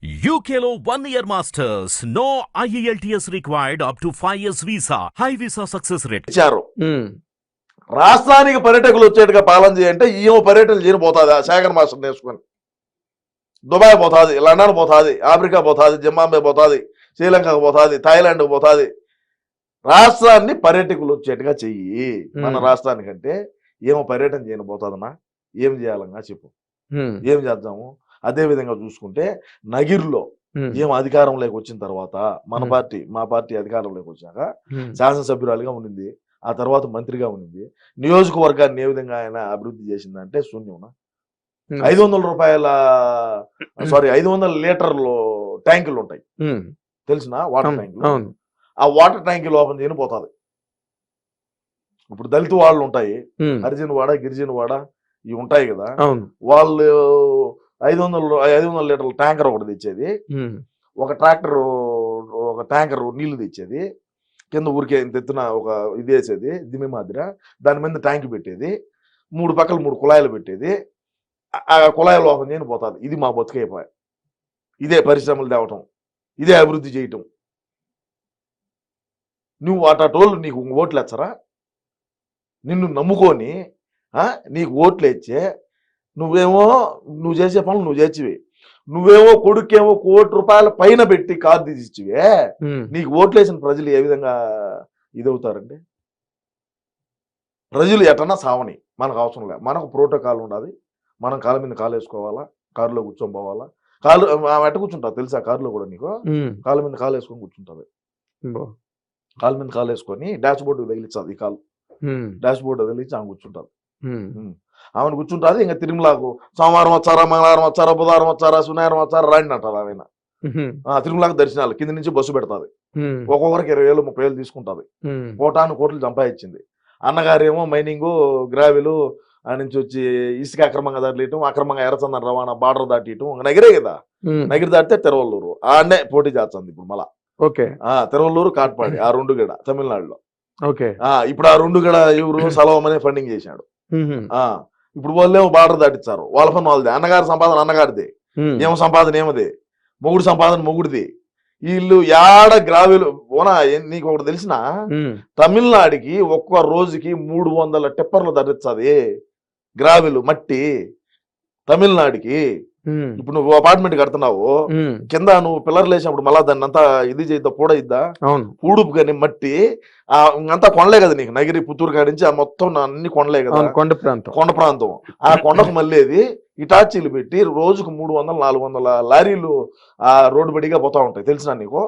UKLO 1 year masters. No IELTS required up to 5 years visa. High visa success rate. ఇచ్చారు. రాష్ట్రానికి పర్యటకులు వచ్చేట్టుగా పాలన చేయంటే ఈమె పర్యటన చేయబోతుంది. ఆ శేఖర్ మాస్టర్ నేర్చుకొని దుబాయ్ పోతుంది, లండన్ పోతుంది, ఆఫ్రికా పోతుంది, జింబాబే పోతుంది, శ్రీలంకకు పోతుంది, థాయిలాండ్కి పోతుంది. రాష్ట్రాన్ని పర్యటకులు వచ్చేట్టుగా చెయ్యి. మన రాష్ట్రానికంటే ఏమో పర్యటన చేయబోతుందన్నా, ఏం చేయాలన్నా చెప్పు, ఏం చేద్దాము. అదే విధంగా చూసుకుంటే నగిరిలో ఏం అధికారంలోకి వచ్చిన తర్వాత మా పార్టీ అధికారంలోకి వచ్చాక శాసనసభ్యురాలుగా ఉండింది, ఆ తర్వాత మంత్రిగా ఉండింది. నియోజకవర్గాన్ని ఏ విధంగా ఆయన అభివృద్ధి చేసిందంటే శూన్యం. 500 లీటర్లు ట్యాంకులు ఉంటాయి తెలిసిన వాటర్ ట్యాంకులు. ఆ వాటర్ ట్యాంకులు ఓపెన్ చేయని పోతుంది. ఇప్పుడు దళిత వాళ్ళు ఉంటాయి, హరిజన్ వాడ, గిరిజన వాడ ఇవి ఉంటాయి కదా, వాళ్ళు 500 లీటర్ల ట్యాంకర్ ఒకటి తెచ్చేది, ఒక ట్రాక్టర్ ఒక ట్యాంకర్ నీళ్లు తెచ్చేది, కింద ఊరికే తెత్తున ఒక ఇది వేసేది దిమ్మి మాదిర, దాని మీద ట్యాంక్ పెట్టేది, 3 పక్కల 3 కుళాయిలు పెట్టేది, ఆ కుళాయిలు ఓపెన్ చేయని పోతుంది. ఇది మా బతుకైపోయా. ఇదే పరిశ్రమలు తేవటం, ఇదే అభివృద్ధి చేయటం. నువ్వు అటోళ్ళు నీకు ఓట్లు ఎచ్చరా? నిన్ను నమ్ముకొని నీకు ఓట్లు ఇచ్చే నువ్వు చేసే పనులు నువ్వు చేసివి. నువ్వేమో కొడుకేమో ₹1 కోటి పైన పెట్టి కారు తీసిచ్చివే. నీకు ఓట్లు వేసిన ప్రజలు ఏ విధంగా ఇదవుతారండి? ప్రజలు ఎటన్నా సావని, మనకు అవసరం లేదు. మనకు ప్రోటోకాల్ ఉండాలి. మనం కాళ్ళ మీద కాలు వేసుకోవాలా, కారులో కూర్చొని పోవాలా. కాళ్ళు ఎట్ట కూర్చుంటా తెలుసా? కారులో కూడా నీకు కాళ్ళ మీద కాలు వేసుకొని కూర్చుంటది. కాళ్ళ మీద కాలు వేసుకొని డాష్ బోర్డు తగిలించాలి. ఈ కాలు డాష్ బోర్డు తగిలించి ఆమె కూర్చుంటది. ఆమెను కూర్చుంటుంది. ఇంకా తిరుమలకు సోమవారం వచ్చారా, మంగళవారం వచ్చారా, బుధవారం వచ్చారా, శనివారం వచ్చారా రాండి అంటారు. ఆమె తిరుమలకు దర్శనాలు కింద నుంచి బస్సు పెడతాది. ఒక్కొక్కరికి 20,000 30,000 తీసుకుంటది. కోట్లు సంపాదించింది. అన్నగారేమో మైనింగ్, గ్రావెలు ఆ నుంచి వచ్చి ఇసుక అక్రమంగా దాటియటం, అక్రమంగా ఎర్రచందన రవాణా, బార్డర్ దాటియటం. నగిరే కదా, నగిరి దాటితే తిరువల్లూరు ఆడనే పోటీ చేస్తుంది ఇప్పుడు మళ్ళా. తిరువల్లూరు, కాట్పాడి ఆ 2 గడ తమిళనాడులో. ఇప్పుడు ఆ 2 గడ ఎవరు సలవమనే ఫండింగ్ చేశాడు. ఇప్పుడు వాళ్ళేమో బార్డర్ దాటిస్తారు. వాళ్ళ పని వాళ్ళది. అన్నగారి సంపాదన అన్నగారిది, ఏమో సంపాదన ఏమది, మొగుడు సంపాదన మొగుడిది. వీళ్ళు యాడ గ్రావెలు ఓనా. నీకు ఒకటి తెలిసిన, తమిళనాడుకి ఒక్క రోజుకి 300 టిప్పర్లు ధరించది గ్రావెలు మట్టి తమిళనాడుకి. ఇప్పుడు నువ్వు అపార్ట్మెంట్ కడుతున్నావు, కింద నువ్వు పిల్లర్లు వేసినప్పుడు మళ్ళా దాన్ని అంతా ఇది చేద్దా, పూడ ఇద్దా, పూడుపు కానీ మట్టి అంతా కొండలే కదా నీకు. నగిరి పుత్తూరు కాడించి ఆ మొత్తం అన్ని కొండలే కదా, కొండ ప్రాంతం. ఆ కొండకు మళ్ళీ ఇటాచీలు పెట్టి రోజుకు 300-400 లారీలు ఆ రోడ్డు బడిగా పోతా ఉంటాయి. తెలిసిన నీకు?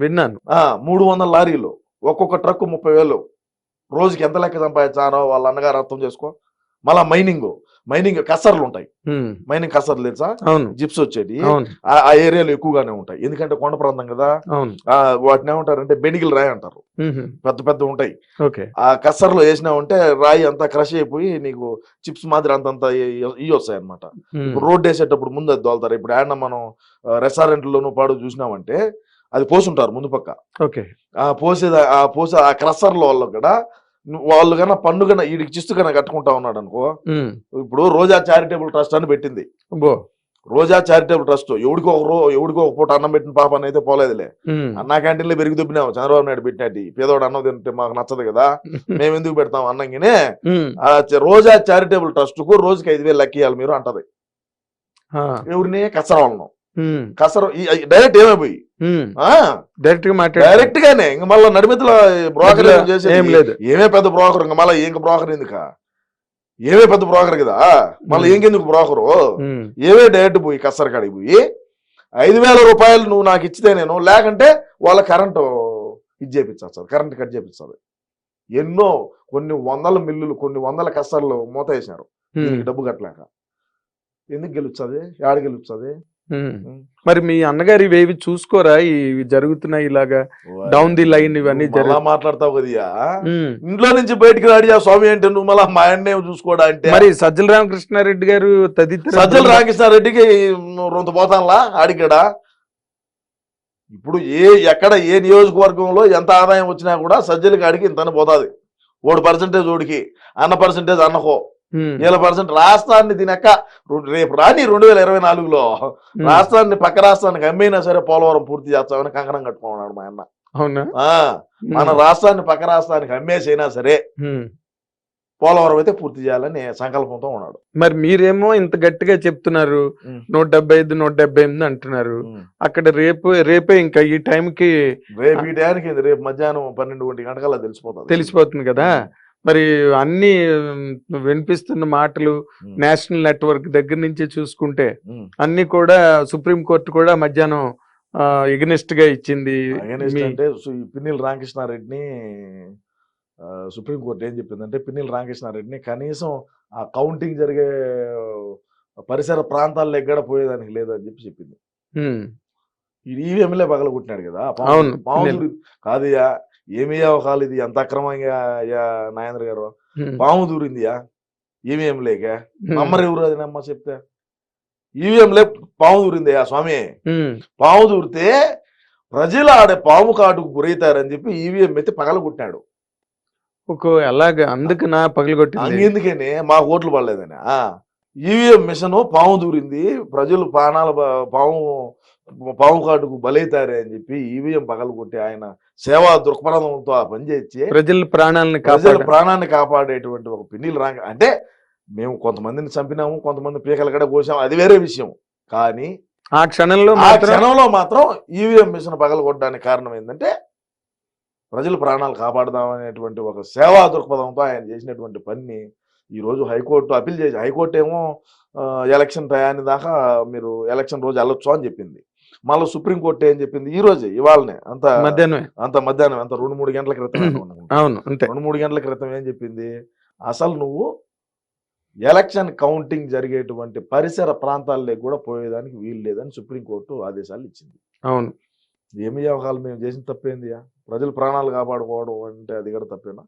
విన్నాను. 300 లారీలు, ఒక్కొక్క ట్రక్ 30,000. రోజుకి ఎంత లెక్క సంపాదించారో వాళ్ళ అన్నగారు అర్థం చేసుకో. మళ్ళా మైనింగ్ కసర్లు ఉంటాయి. మైనింగ్ కసర్లు తెలుసా? జిప్స్ వచ్చేది ఆ ఏరియాలో ఎక్కువగానే ఉంటాయి. ఎందుకంటే కొండ ప్రాంతం కదా. వాటిని ఏమంటారంటే బెనిగిల్ రాయి అంటారు. పెద్ద పెద్ద ఉంటాయి. ఆ కసర్లో వేసినామంటే రాయి అంతా క్రష్ అయిపోయి నీకు చిప్స్ మాదిరి అంతంత ఇవి వస్తాయి అనమాట. రోడ్డు వేసేటప్పుడు ముందు అది దోలుతారు. ఇప్పుడు ఏమన్నా మనం రెస్టారెంట్లోనూ పాడు చూసినామంటే అది పోసుంటారు ముందు పక్క. పోసే ఆ క్రషర్ల వల్ల కూడా వాళ్ళు కన్నా పన్ను కన్నా వీడికి చిస్తు కన్నా కట్టుకుంటా ఉన్నాడు అనుకో. ఇప్పుడు రోజా చారిటబుల్ ట్రస్ట్ అని పెట్టింది. రోజా చారిటబుల్ ట్రస్ట్ ఎవడికో ఒక పూట అన్నం పెట్టిన పాప అయితే పోలేదులే. అన్నా క్యాంటీన్లో పెరిగి దుబ్బినాము చంద్రబాబు నాయుడు పెట్టినట్టు. పేదోడు అన్నం తింటే మాకు నచ్చదు కదా, మేము ఎందుకు పెడతాం అన్నంగినే. రోజా చారిటబుల్ ట్రస్ట్ కు రోజుకి 5,000 లెక్కియాలి మీరు అంటది. ఎవరిని? కసరవాళ్ళను. కసర డైరెక్ట్ ఏమైపోయి డైరెక్ట్ గానే ఇంక మళ్ళీ నడిమితుల బ్రోకర్ చేసి ఏమే పెద్ద బ్రోకర్. ఇంక మళ్ళీ ఇంక బ్రోకర్ ఎందుక? ఏమే పెద్ద బ్రోకర్ కదా, మళ్ళీ ఇంకెందుకు బ్రోకరు? ఏమే డైరెక్ట్ పోయి కసర కాడికి పోయి 5,000 రూపాయలు నువ్వు నాకు ఇచ్చితే నేను, లేకంటే వాళ్ళ కరెంటు ఇది చేపించాలి, కరెంట్ కట్ చేపించాలి. ఎన్నో కొన్ని 100 మిల్లులు, కొన్ని 100 కసర్లు మూత వేసినారు దీనికి డబ్బు కట్టలేక. ఎందుకు గెలుస్తుంది? ఏడ గెలుస్తుంది? మరి మీ అన్నగారు ఇవేవి చూసుకోరా? ఇవి జరుగుతున్నాయి ఇలాగా డౌన్ ది లైన్ ఇవన్నీ మాట్లాడతావు కదా. ఇంట్లో నుంచి బయటకు రాడి ఆ స్వామి అంటే నువ్వు మళ్ళీ మా అన్నే చూసుకోవడా అంటే. మరి సజ్జల రామకృష్ణారెడ్డి గారు సజ్జల రామకృష్ణారెడ్డికి రొంత పోతానులా ఆడికడా. ఇప్పుడు ఎక్కడ ఏ నియోజకవర్గంలో ఎంత ఆదాయం వచ్చినా కూడా సజ్జల కాడికి ఇంతని పోతుంది. 1% ఓడికి, అన్న పర్సెంటేజ్ అన్నకో. వీళ్ళ పర్సెంట్ రాష్ట్రాన్ని తినక రేపు రాని 2024లో రాష్ట్రాన్ని పక్క రాష్ట్రానికి అమ్మైనా సరే పోలవరం పూర్తి చేస్తామని కంకణం కట్టుకున్నాడు మా అన్న. అవునా? మన రాష్ట్రాన్ని పక్క రాష్ట్రానికి అమ్మేసైనా సరే పోలవరం అయితే పూర్తి చేయాలని సంకల్పంతో ఉన్నాడు. మరి మీరేమో ఇంత గట్టిగా చెప్తున్నారు 175 178 అంటున్నారు. అక్కడ రేపే ఇంకా ఈ టైంకి రేపు మధ్యాహ్నం 12 గంటకల్లా తెలిసిపోతుంది కదా. మరి అన్ని వినిపిస్తున్న మాటలు నేషనల్ నెట్వర్క్ దగ్గర నుంచి చూసుకుంటే అన్ని కూడా సుప్రీంకోర్టు కూడా మధ్యాహ్నం ఎగనెస్ట్ గా ఇచ్చింది. అంటే పిన్నెల రామకృష్ణారెడ్డిని సుప్రీంకోర్టు ఏం చెప్పిందంటే పిన్నెల రామకృష్ణారెడ్డిని కనీసం ఆ కౌంటింగ్ జరిగే పరిసర ప్రాంతాల్లో ఎక్కడ పోయేదానికి లేదని చెప్పింది. ఈవీఎంలే పగల కొట్టినాడు కదా పాము కాదయ్యా, ఏమయ్యా కాదు ఇది ఎంత అక్రమంగా నాగేంద్ర గారు పాము దూరిందియా ఈవీఎం లేక నమ్మరు ఎవరు అది నమ్మ చెప్తే ఈవీఎంలే పాము దూరిందయ్యా స్వామి. పాము దూరితే ప్రజలు ఆడే పాము కాటుకు గురవుతారని చెప్పి ఈవీఎం అయితే పగల కొట్టినాడు. అలాగా అందుకు నా పగలగొట్టింది. ఎందుకని మా ఓట్లు పడలేదని ఈవీఎం మిషన్ పాము దూరింది, ప్రజలు ప్రాణాల పాము కాటుకు బలైతారే అని చెప్పి ఈవీఎం పగలు కొట్టి ఆయన సేవా దృక్పథంతో పనిచేసి ప్రజల ప్రాణాన్ని కాపాడేటువంటి ఒక పిన్నెల రాంగ అంటే మేము కొంతమందిని చంపినాము, కొంతమంది పీకల కడ కోసాము, అది వేరే విషయం. కానీ ఆ క్షణంలో మాత్రం ఈవీఎం మిషన్ పగలు కొట్టడానికి కారణం ఏంటంటే ప్రజల ప్రాణాలు కాపాడదామనేటువంటి ఒక సేవా దృక్పథంతో ఆయన చేసినటువంటి పని ఈ రోజు హైకోర్టు అప్పీల్ చేసి హైకోర్టు ఏమో ఎలక్షన్ టయాన్ని దాకా మీరు ఎలక్షన్ రోజు వెళ్ళొచ్చు అని చెప్పింది. మళ్ళీ సుప్రీంకోర్టు ఏం చెప్పింది ఈ రోజే ఇవాళనే అంత మధ్యాహ్నం 2-3 గంటల క్రితం 2-3 గంటల క్రితం ఏం చెప్పింది, అసలు నువ్వు ఎలక్షన్ కౌంటింగ్ జరిగేటువంటి పరిసర ప్రాంతాల్లో కూడా పోయేదానికి వీలు లేదని సుప్రీంకోర్టు ఆదేశాలు ఇచ్చింది. అవును, ఏమి అవకాశాలు మేము చేసిన తప్పేంది, ప్రజల ప్రాణాలు కాపాడుకోవడం అంటే అది కూడా తప్పేనా?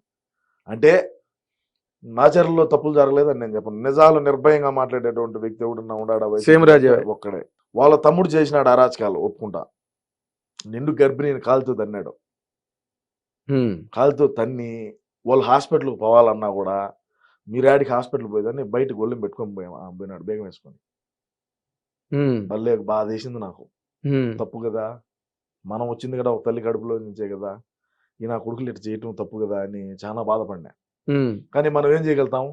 అంటే నాచర్లో తప్పులు జరగలేదని నేను చెప్పను. నిజాలు నిర్భయంగా మాట్లాడేటువంటి వ్యక్తి ఎవడన్నా ఉన్నాడా? ఒక్కడే. వాళ్ళ తమ్ముడు చేసినాడు అరాచకాలు, ఒప్పుకుంటా. నిండు గర్భిణిని కాలుతో తన్నాడు, కాలుతో తన్ని వాళ్ళు హాస్పిటల్కి పోవాలన్నా కూడా మీరాడికి హాస్పిటల్ పోయేదాన్ని బయట గొల్లెం పెట్టుకొని పోయినాడు బేగం వేసుకొని. మళ్ళీ బాధ వేసింది నాకు. తప్పు కదా, మనం వచ్చింది కదా ఒక తల్లి కడుపులో నుంచే కదా, ఈ నా కొడుకులు ఇట్లా చేయటం తప్పు కదా అని చాలా బాధపడినా. కానీ మనం ఏం చేయగలుగుతాం?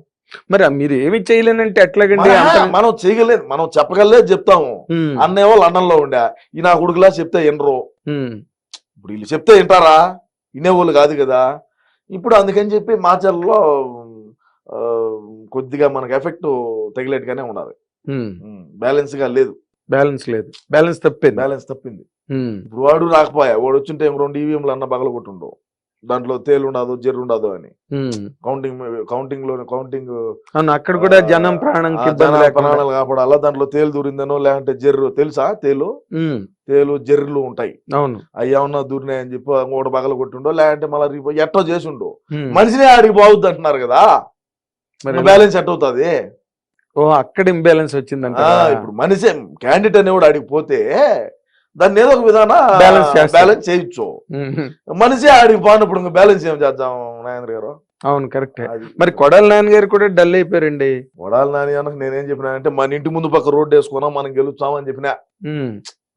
మరి మీరు ఏమి చేయలేనంటే ఎట్లాగండి? మనం చేయగలేదు, మనం చెప్పగలేదు చెప్తాము. అన్నే వాళ్ళు అన్నంలో ఉండా ఈ నా కొడుకులా చెప్తే వినరు. ఇప్పుడు వీళ్ళు చెప్తే వింటారా? వినేవాళ్ళు కాదు కదా. ఇప్పుడు అందుకని చెప్పి మాచర్లో కొద్దిగా మనకు ఎఫెక్ట్ తగిలేట్టుగానే ఉన్నది. బ్యాలెన్స్ గా లేదు, బ్యాలెన్స్ తప్పింది. ఇప్పుడు వాడు రాకపోయా, వాడు వచ్చింటే 2 ఈవీఎంలు అన్న బగల కొట్టుండవు, దాంట్లో తేలు ఉండదు జెర్రు ఉండదు అని కౌంటింగ్ అక్కడ కూడా జనం ప్రాణాలు కాపాడాలా. దాంట్లో తేలు దూరిందనో లేదంటే జెర్రు తెలుసా, తేలు జెర్రులు ఉంటాయి, అవును, అవి ఏమన్నా దూరినాయని చెప్పి ఇంకోటి బగల కొట్టిండో లేదంటే మళ్ళీ ఎట్టో చేసి ఉండో మనిషినే ఆడికి బాగుద్ది అంటున్నారు కదా. బ్యాలెన్స్ ఎట్ అవుతుంది? అక్కడ ఇంబ్యాలెన్స్ వచ్చిందంట. ఇప్పుడు మనిషి క్యాండిడేట్ అనేవాడు ఆడికి పోతే దాన్ని ఏదో ఒక విధానం బ్యాలెన్స్ చేయొచ్చు. మనిషి ఆడికి పోయినప్పుడు బ్యాలెన్స్ ఏం చేద్దాం నాగేంద్ర గారు? అవును, కరెక్ట్. మరి కొడాలి నాని గారు కూడా డల్ అయిపోయారండి. కొడాలి నాని అన్నకు నేనేం చెప్పినా అంటే మన ఇంటి ముందు పక్క రోడ్డు వేసుకున్నా మనం గెలుస్తామని చెప్పినా.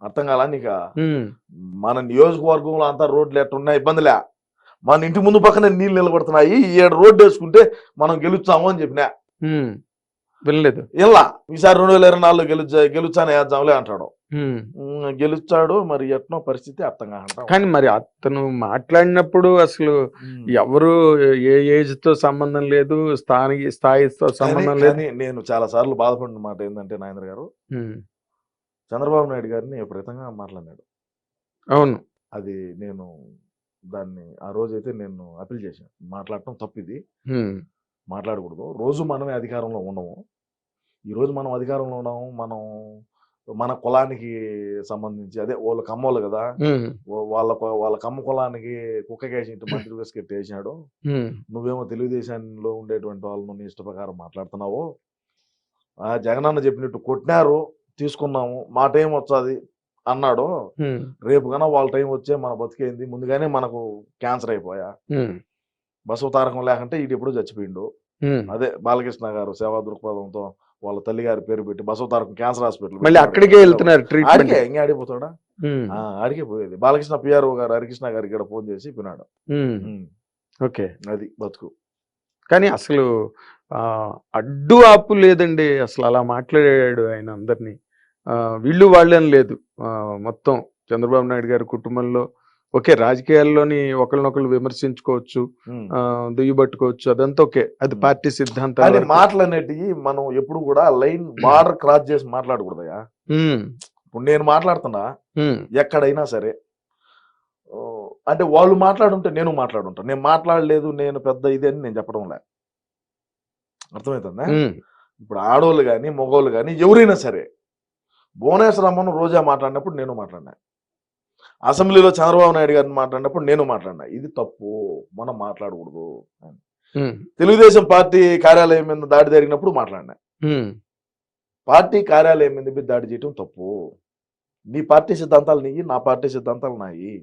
అర్థం కాలా నీక? మన నియోజకవర్గంలో అంతా రోడ్లు ఎట్టున్నా ఇబ్బందిలే, మన ఇంటి ముందు పక్కన నీళ్ళు నిలబడుతున్నాయి, 7 రోడ్డు వేసుకుంటే మనం గెలుస్తాము అని చెప్పినా. వినలేదు. ఇలా ఈసారి 2024 గెలుచానే వేద్దాంలే అంటాడు. గెలుచాడు, మరి ఎట్నో పరిస్థితి అర్థం కాదు. కానీ మరి అతను మాట్లాడినప్పుడు అసలు ఎవరు ఏ ఏజ్ తో సంబంధం లేదు, స్థాయితో సంబంధం లేదు. నేను చాలా సార్లు బాధపడిన మాట ఏంటంటే నాగేంద్ర గారు, చంద్రబాబు నాయుడు గారిని విపరీతంగా మాట్లాడినాడు. అవును, అది నేను దాన్ని ఆ రోజైతే నేను అప్పీల్ చేశాను. మాట్లాడటం తప్పు, ఇది మాట్లాడకూడదు. రోజు మనమే అధికారంలో ఉండము. ఈరోజు మనం అధికారంలో ఉన్నాము, మనం మన కులానికి సంబంధించి అదే వాళ్ళ కమ్మోళ్ళు కదా, వాళ్ళ కమ్మ కులానికి కుక్కకేసి మంత్రి బిస్కెట్ వేసినాడు. నువ్వేమో తెలుగుదేశంలో ఉండేటువంటి వాళ్ళను నీ ఇష్ట ప్రకారం మాట్లాడుతున్నావు. జగనన్న చెప్పినట్టు కొట్టినారు, తీసుకున్నాము, మా టైం వచ్చాది అన్నాడు. రేపు కన్నా వాళ్ళ టైం వచ్చే మన బతికేంది, ముందుగానే మనకు క్యాన్సర్ అయిపోయా, బసవ తారకం లేకంటే ఈడు ఎప్పుడు చచ్చిపోయిండు. అదే బాలకృష్ణ గారు సేవా దృక్పథంతో వాళ్ళ తల్లి గారి పేరు పెట్టి బసవతారకం క్యాన్సర్ హాస్పిటల్ మళ్ళీ అక్కడికే వెళ్తున్నారు ట్రీట్మెంట్. ఆడికే ఇంకా ఆడిపోతాడా, ఆడికే పోయేది. బాలకృష్ణ పిఆర్ఓ గారు హరికృష్ణ గారికి ఇక్కడ ఫోన్ చేసి పిన్నాడు. ఓకే, అది బతుకు. కానీ అసలు అడ్డు ఆపు లేదండి, అసలు అలా మాట్లాడాడు ఆయన అందరినీ. వీళ్ళు వాళ్ళని లేదు, మొత్తం చంద్రబాబు నాయుడు గారి కుటుంబంలో ఓకే, రాజకీయాల్లోని ఒకరినొకరు విమర్శించుకోవచ్చు, దుయ్యబట్టుకోవచ్చు, అదంతా ఓకే, అది పార్టీ సిద్ధాంతాలు. మాటలు అనేటివి మనం ఎప్పుడు కూడా లైన్ బార్డర్ క్రాస్ చేసి మాట్లాడకూడదయా. ఇప్పుడు నేను మాట్లాడుతున్నా ఎక్కడైనా సరే, అంటే వాళ్ళు మాట్లాడుంటే నేను మాట్లాడుంటా, నేను మాట్లాడలేదు నేను పెద్ద ఇది అని నేను చెప్పడం లే, అర్థమవుతుందా. ఇప్పుడు ఆడవాళ్ళు కానీ మగవాళ్ళు కానీ ఎవరైనా సరే, భువనేశ్వరమ్మను రోజా మాట్లాడినప్పుడు నేను మాట్లాడినా, అసెంబ్లీలో చంద్రబాబు నాయుడు గారిని మాట్లాడినప్పుడు నేను మాట్లాడినా, ఇది తప్పు, మనం మాట్లాడకూడదు. తెలుగుదేశం పార్టీ కార్యాలయం మీద దాడి జరిగినప్పుడు మాట్లాడినా, పార్టీ కార్యాలయం మీద దాడి చేయటం తప్పు, నీ పార్టీ సిద్ధాంతాలు నీయి, నా పార్టీ సిద్ధాంతాలు నాయి,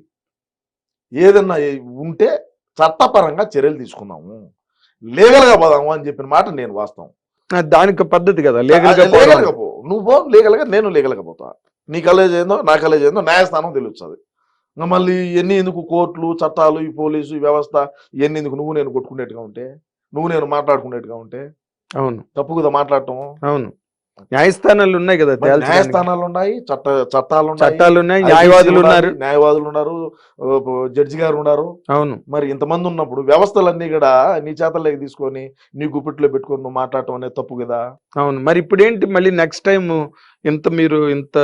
ఏదన్నా ఉంటే చట్టపరంగా చర్యలు తీసుకుందాము, లీగల్గా పోదాము అని చెప్పిన మాట నేను వాస్తవం. దానికి పద్ధతి కదా, లీగల్గా పో, నువ్వు పో లీగల్గా, నేను లీగల్గా పోతా, నీ కాలేజ్ ఏందో నా కాలేజ్ ఏందో న్యాయస్థానం తెలుస్తుంది. ఇంకా మళ్ళీ ఎన్ని ఎందుకు కోర్టులు చట్టాలు ఈ పోలీసు ఈ వ్యవస్థ ఇవన్నీ ఎందుకు, నువ్వు నేను కొట్టుకునేట్టుగా ఉంటే, నువ్వు నేను మాట్లాడుకునేట్టుగా ఉంటే అవును తప్పు కదా మాట్లాడటం. అవును, న్యాయస్థానాలు ఉన్నాయి కదా, న్యాయస్థానాలు ఉన్నాయి, చట్టాలు ఉన్నాయి, న్యాయవాదులు ఉన్నారు, జడ్జి గారు ఉన్నారు. అవును, మరి ఇంతమంది ఉన్నప్పుడు వ్యవస్థలన్నీ కూడా నీ చేతల్లోకి తీసుకొని నీ గుప్పిట్లో పెట్టుకొని నువ్వు మాట్లాడటం అనేది తప్పు కదా. అవును, మరి ఇప్పుడు ఏంటి మళ్ళీ నెక్స్ట్ టైం మీరు ఇంత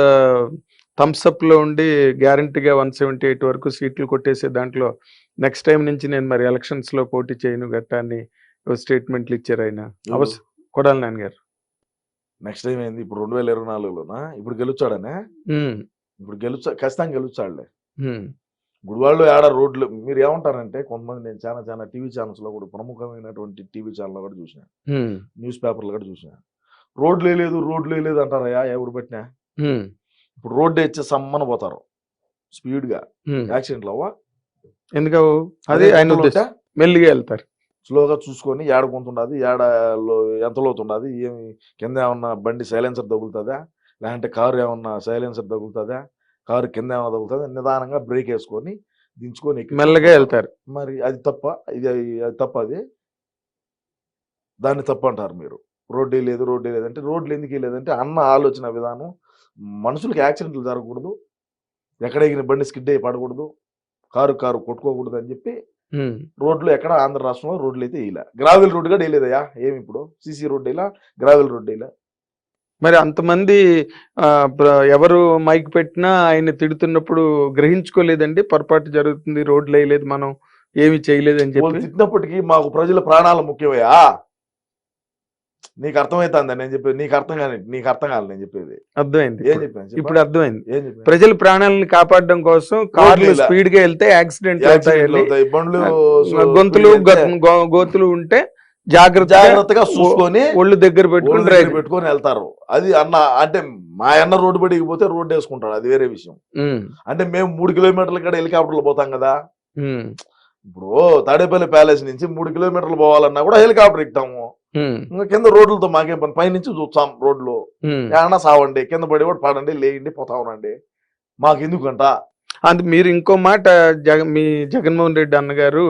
థమ్స్అప్ లో ఉండి గ్యారంటీగా 178 వరకు సీట్లు కొట్టేసే దాంట్లో నెక్స్ట్ టైం నుంచి నేను మరి ఎలక్షన్స్ లో పోటీ చేయను గట్టాన్ని స్టేట్మెంట్లు ఇచ్చారు ఆయన కొడాలి నాన్న గారు. నెక్స్ట్ టైం ఏంది, ఇప్పుడు 2024లోనా, ఇప్పుడు గెలుచాడనే, ఇప్పుడు ఖచ్చితంగా గెలుచాడులే. గుడివాళ్ళు ఏడ రోడ్లు మీరు ఏమంటారంటే, కొంతమంది నేను చాలా టీవీ ఛానల్స్ లో కూడా, ప్రముఖమైనటువంటి టీవీ ఛానల్ కూడా చూసిన, న్యూస్ పేపర్లు కూడా చూసిన, రోడ్లే లేదు అంటారయ్యా ఎవరు పెట్టినా. ఇప్పుడు రోడ్డు ఇచ్చే సమ్మన పోతారు స్పీడ్ గా, యాక్సిడెంట్లు అవ్వా ఎందుకు, అదే ఆయన మెల్లిగా వెళ్తారు, స్లోగా చూసుకొని ఏడ కొంతుండదు, ఎంత లోతుండదు, ఏమి కింద ఏమన్నా బండి సైలెన్సర్ తగులుతుందా, లేదంటే కారు ఏమన్నా సైలెన్సర్ తగులుతుందా, కారు కింద ఏమన్నా తగులుతుందా, నిదానంగా బ్రేక్ వేసుకొని దించుకొని మెల్లగా వెళ్తారు. మరి అది తప్ప, అది తప్ప, అది దాన్ని తప్పు అంటారు మీరు. రోడ్డే లేదంటే రోడ్లు ఎందుకు లేదంటే అన్న ఆలోచన విధానం, మనుషులకి యాక్సిడెంట్లు జరగకూడదు, ఎక్కడ ఎగిన బండి స్కిడ్ అయ్యి పడకూడదు, కారు కొట్టుకోకూడదు అని చెప్పి రోడ్లు ఎక్కడ ఆంధ్ర రాష్ట్రంలో రోడ్లు అయితే ఇలా గ్రావెల్ రోడ్డు కూడా వేయలేదయా, ఏమి ఇప్పుడు సీసీ రోడ్డు ఇలా గ్రావెల్ రోడ్డు ఇలా. మరి అంతమంది ఎవరు మైక్ పెట్టినా ఆయన తిడుతున్నప్పుడు గ్రహించుకోలేదండి, పొరపాటు జరుగుతుంది, రోడ్లు వేయలేదు, మనం ఏమి చేయలేదని చెప్పి తిట్టినప్పటికీ మాకు ప్రజల ప్రాణాలు ముఖ్యమయ్యా, నీకు అర్థమవుతుంది నేను చెప్పేది, నీకు అర్థం కాదు నేను చెప్పేది. అర్థమైంది, ఏం చెప్పాను ఇప్పుడు అర్థమైంది. ప్రజల ప్రాణాలను కాపాడడం కోసం కార్లు స్పీడ్ గా వెళ్తే యాక్సిడెంట్ అవుతాయి, బండ్లు గోతులు ఉంటే జాగ్రత్తగా చూసుకొని ఒళ్ళు దగ్గర పెట్టుకొని వెళ్తారు. అది అన్న అంటే మా అన్న రోడ్డు పడిపోతే రోడ్డు వేసుకుంటాడు, అది వేరే విషయం. అంటే మేము 3 కిలోమీటర్ల కాడ హెలికాప్టర్లు పోతాం కదా, ఇప్పుడు తాడేపల్లి ప్యాలెస్ నుంచి 3 కిలోమీటర్లు పోవాలన్నా కూడా హెలికాప్టర్ ఎక్కుతాము, ఇంకా కింద రోడ్లతో మాకేం పని, పైనుంచి చూస్తాం రోడ్లు, ఏమన్నా సావండి, కింద పడి కూడా పడండి, లేయండి, పోతా ఉండండి, మాకెందుకంట. అది మీరు ఇంకో మాట, మీ జగన్మోహన్ రెడ్డి అన్నగారు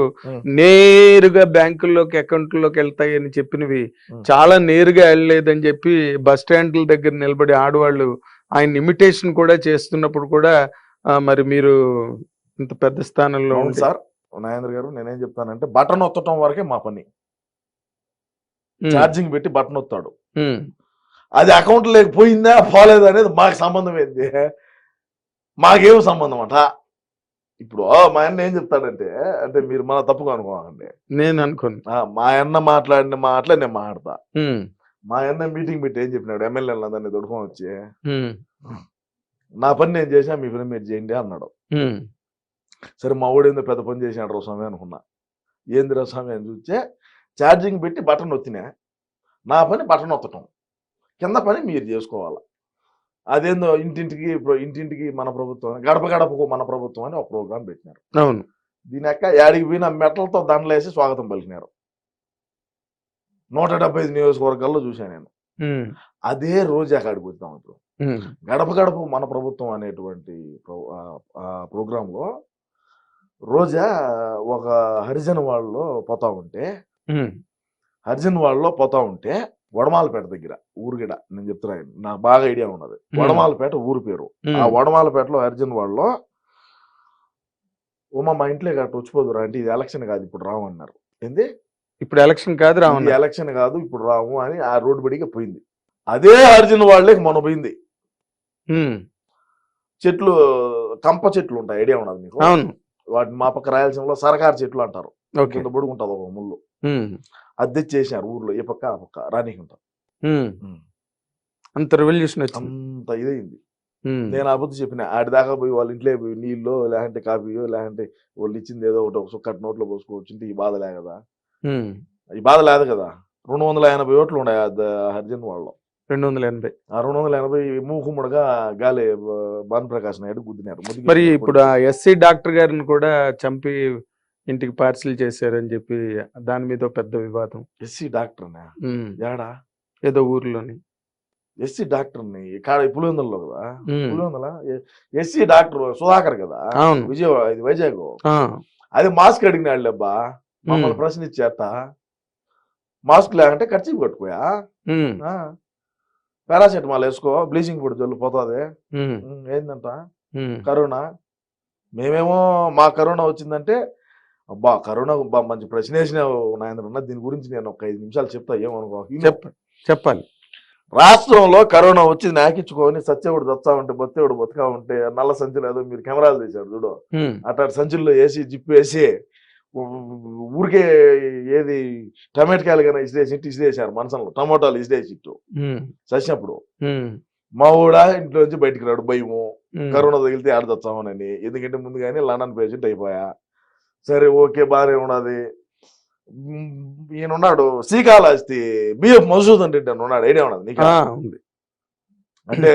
నేరుగా బ్యాంకుల్లోకి అకౌంట్లోకి వెళ్తాయని చెప్పినవి చాలా నేరుగా వెళ్ళలేదని చెప్పి బస్ స్టాండ్ల దగ్గర నిలబడి ఆడవాళ్ళు ఆయన ఇమిటేషన్ కూడా చేస్తున్నప్పుడు కూడా మరి మీరు ఇంత పెద్ద స్థానంలో సార్ నాగేంద్ర గారు, నేనేం చెప్తానంటే బటన్ ఒత్తటం వరకే మా పని, ఛార్జింగ్ పెట్టి బటన్ ఒత్తాడు, అది అకౌంట్ లేకపోయిందా పోలేదా అనేది మాకు సంబంధం ఏంది, మాకేం సంబంధం అంట. ఇప్పుడు మా అన్న ఏం చెప్తాడంటే, అంటే మీరు మన తప్పుగా అనుకోవాలండి, నేను అనుకోను, మా అన్న మాట్లాడిన మాటలే నేను మాట్లాడతా. మా అన్న మీటింగ్ పెట్టి ఏం చెప్పినాడు, ఎమ్మెల్యేలు అందరినీ దొడుకొని వచ్చి, నా పని నేను చేసా, మీ పని మీరు చేయండి అన్నాడు. సరే మా ఊడేందో పెద్ద పని చేసినాడు స్వామి అనుకున్నా, ఏందిరా స్వామి అని చూస్తే ఛార్జింగ్ పెట్టి బటన్ ఒత్తినా, నా పని బటన్ ఒత్తటం, కింద పని మీరు చేసుకోవాలి. అదేందో ఇంటింటికి మన ప్రభుత్వం, గడప గడపకు మన ప్రభుత్వం అని ఒక ప్రోగ్రాం పెట్టినారు. అవును, దీని యొక్క యాడికి పోయిన మెట్లతో దండలేసి స్వాగతం పలికినారు. 175 నియోజకవర్గాల్లో చూశాను నేను. అదే రోజా కాడికి వచ్చాం ఇప్పుడు. గడప గడప మన ప్రభుత్వం అనేటువంటి ప్రోగ్రాంలో రోజా ఒక హరిజన్ వాళ్ళలో పోతా ఉంటే వడమాలపేట దగ్గర ఊరుగిడ నేను చెప్తున్నాను, నాకు బాగా ఐడియా ఉన్నది. వడమాలపేట ఊరు పేరు. ఆ వడమాలపేటలో హరిజన్ వాళ్ళలో మా ఇంట్లో గట్ట వచ్చిపోదురా అంటే ఇది ఎలక్షన్ కాదు ఇప్పుడు రాము అన్నారు. ఏంది ఇప్పుడు ఎలక్షన్ కాదు రాము, ఎలక్షన్ కాదు ఇప్పుడు రాము అని ఆ రోడ్డు బడిగా పోయింది. అదే హరిజన్ వాళ్ళకి మొన్న పోయింది. చెట్లు కంప చెట్లు ఉంటాయి, ఐడియా ఉన్నది మీకు? వాటిని మా పక్క రాయలసీమలో సరకారు చెట్లు అంటారు. కింద పొడుగుంటది ఒక ముళ్ళు, అది తెచ్చేసారు ఊర్లో ఏ పక్క ఆ పక్క రానికుంటారు. అంత రెవల్యూషన్ అంత ఇదైంది. నేను అబద్ధం చెప్పిన ఆడి దాకా పోయి వాళ్ళ ఇంట్లో పోయి నీళ్ళో లేదంటే కాఫీయో లేదంటే వాళ్ళు ఇచ్చింది ఏదో ఒకటి ఒక సుక్కటి నోట్లో పోసుకోవచ్చు. ఈ బాధ లే కదా, ఈ బాధ లేదు కదా. 280 ఓట్లు ఉన్నాయి హరిజన్ వాళ్ళలో. 280 మూకుమ్మడిగా గాలి భానుప్రకాష్ నాయుడు గుద్దినారు. మరి ఇప్పుడు ఆ ఎస్సీ డాక్టర్ గారిని కూడా చంపి ఇంటికి పార్సిల్ చేశారని చెప్పి దాని మీద పెద్ద వివాదం. ఎస్సీ డాక్టర్ ఏడా ఏదో ఊర్లోని ఎస్సీ డాక్టర్ ని పులివెందులలో కదా, పులివెందుల ఎస్సీ డాక్టర్ సుధాకర్ కదా, విజయవాడ ఇది వైజాగ్. అది మాస్క్ అడిగినాడు అబ్బా, మమ్మల్ని ప్రశ్న ఇచ్చేట మాస్క్ లేకంటే ఖర్చు కట్టుకోయా, పారాసెటమాల్ వేసుకో, బ్లీచింగ్ పౌడర్ జల్లు పోతుంది. ఏందంట కరోనా. మేమేమో మా కరోనా వచ్చిందంటే అబ్బా కరోనా మంచి ప్రశ్న వేసినావు నాయన, దీని గురించి నేను ఒక 5 నిమిషాలు చెప్తా, ఏమనుకో చెప్పాలి. రాష్ట్రంలో కరోనా వచ్చి నాకిచ్చుకొని సత్యవుడు దత్తా ఉంటే బొత్తేవుడు బతుకా ఉంటే నల్ల సంచులు ఏదో మీరు కెమెరాలు తీశారు చూడు, అట్లాంటి సంచుల్లో వేసి జిప్పు వేసి ఊరికే ఏది టమాటకాయలు కానీ ఇసిరేసారు మనసంలో, టమోటాలు ఇసిరేసిట్టు చచ్చినప్పుడు. మా ఊడా ఇంట్లోంచి బయటికి రాడు భయము, కరోనా తగిలితే ఆడ తెచ్చామని. ఎందుకంటే ముందుగానే లండన్ పేషెంట్ అయిపోయా. సరే ఓకే బాగానే ఉన్నది. ఈయనున్నాడు శ్రీకాళహస్తి బిఎఫ్ మధుసూదన్ రెడ్డి అని ఉన్నాడు, ఐడియా ఉన్నది నీకు? అంటే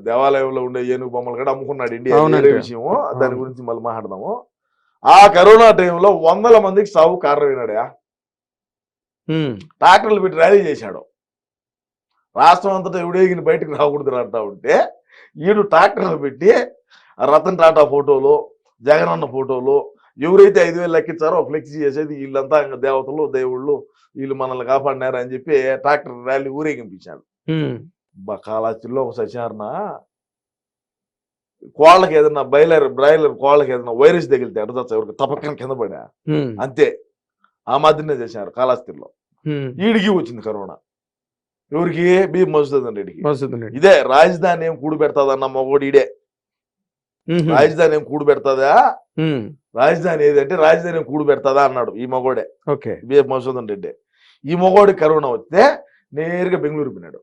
దేవాలయంలో ఉండే ఏనుగు బొమ్మలు కూడా అమ్ముకున్నాడు ఇండియా, వేరే విషయము, దాని గురించి మళ్ళీ మాట్లాడదాము. ఆ కరోనా టైంలో 100 మందికి సాగు కారణమైనాడా, ట్రాక్టర్లు పెట్టి ర్యాలీ చేశాడు. రాష్ట్రం అంతటా ఎవడేగిన బయటకు రాకూడదు అంటా ఉంటే ఈడు ట్రాక్టర్లు పెట్టి రతన్ టాటా ఫోటోలు, జగనన్న ఫోటోలు, ఎవరైతే 5,000 లెక్కించారో ఫ్లెక్సీ చేసేది వీళ్ళంతా ఇంకా దేవతలు దేవుళ్ళు వీళ్ళు మనల్ని కాపాడినారు అని చెప్పి ట్రాక్టర్ ర్యాలీ ఊరేగింపించాడు. కాళహస్తిలో ఒక సత్యనారాయణ కోళ్ళకి ఏదన్నా బ్రాయిలర్ కోళ్ళకి ఏదైనా వైరస్ తగిలితే అడ్డ ఎవరికి తప్పకని కింద పడా అంతే. ఆ మాదిరినే చేశారు కాళహస్తిలో. ఈడికి వచ్చింది కరోనా. ఎవరికి? బి మధుసూదన్ రెడ్డికి. ఇదే రాజధాని ఏం కూడు పెడతాదన్న మగోడు ఈడే. రాజధాని ఏం కూడు పెడతాదా, రాజధాని ఏదంటే రాజధాని ఏం కూడు పెడతాదా అన్నాడు ఈ మగోడే, బిఎఫ్ మధుసూదన్ రెడ్డి. ఈ మగోడి కరోనా వస్తే నేరుగా బెంగళూరు పోయినాడు.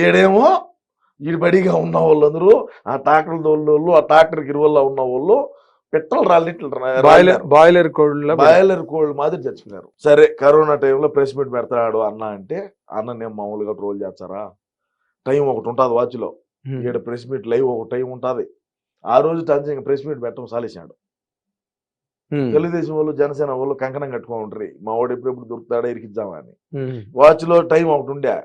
ఈడేమో ఈ బడిగా ఉన్న వాళ్ళందరూ ఆ ట్రాక్టర్ తోళ్ళు, ఆ ట్రాక్టర్ ఇరువల్లో ఉన్న వాళ్ళు పెట్రోల్ బాయిలర్ కోళ్ళు మాదిరి చచ్చిపోయినారు. సరే కరోనా టైంలో ప్రెస్ మీట్ పెడతాడు అన్న అంటే, అన్న నేను మామూలుగా ట్రోల్ చేస్తారా, టైం ఒకటి ఉంటుంది వాచ్లో, ఇక్కడ ప్రెస్ మీట్ లైవ్ ఒక టైం ఉంటుంది. ఆ రోజు టంచంగా ప్రెస్ మీట్ పెట్టడం సాలేసాడు. తెలుగుదేశం వాళ్ళు జనసేన వాళ్ళు కంకణం కట్టుకొని ఉంటారు, మా వాడు ఎప్పుడెప్పుడు దొరుకుతాడా ఇరికిద్దామని. వాచ్లో టైం ఒకటి ఉండే,